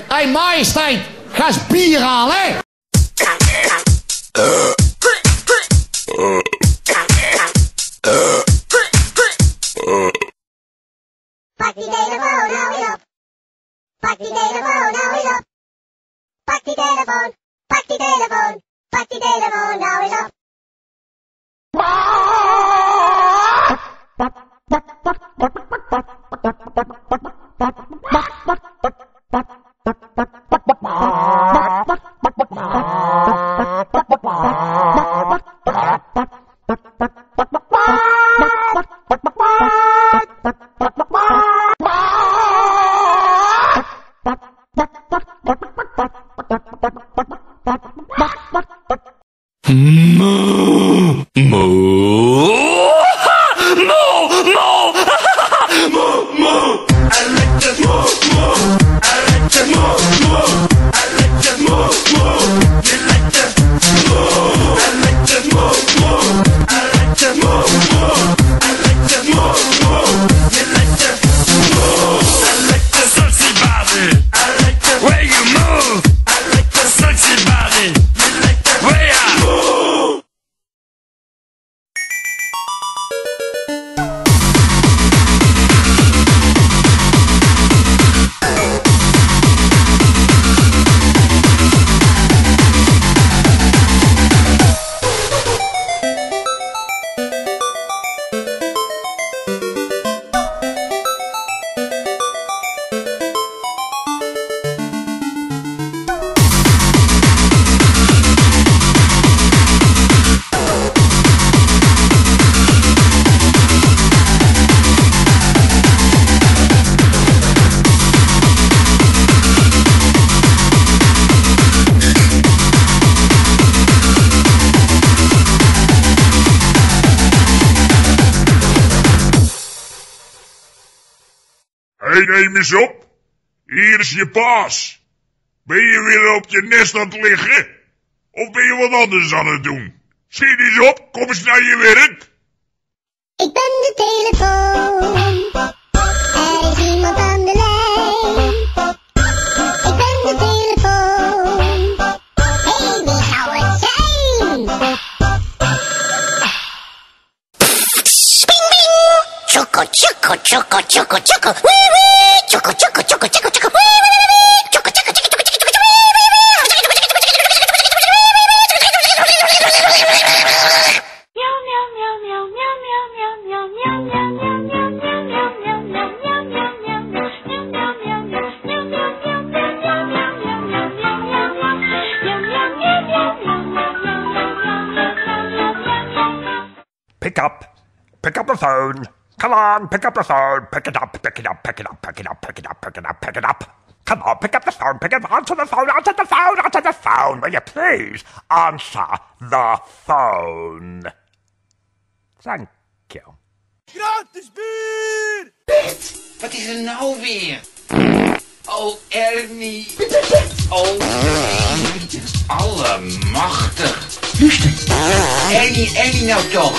Hé, majesteit, ga eens bier halen, hè? Pak die telefoon nou eens op. Pak die telefoon nou eens op. Pak die telefoon, pak die telefoon, pak die telefoon nou eens op. Hé, neem eens op. Hier is je baas. Ben je weer op je nest aan het liggen? Of ben je wat anders aan het doen? Schiet eens op, kom eens naar je werk. Ik ben de telefoon. Er is iemand aan de lijn. Ik ben de telefoon. Hé, wie zou het zijn? Bing, bing. Choco, choco, choco, choco, choco. Wee, wee. Choco, choco, choco, choco, choco. Wee, wee, wee. Choco, choco, choco, choco, choco, choco. Wee, wee, wee. Pick up the phone. Come on, pick up the phone. Pick it up, pick it up, pick it up, pick it up, pick it up, pick it up, pick it up. Come on, pick up the phone, pick it up, answer the phone, answer the phone, answer the phone. Will you please answer the phone? Thank you. Gratis bier! Bert, wat is er nou weer? Oh, Ernie. Oh, allemachtig. Luister. Ernie nou toch.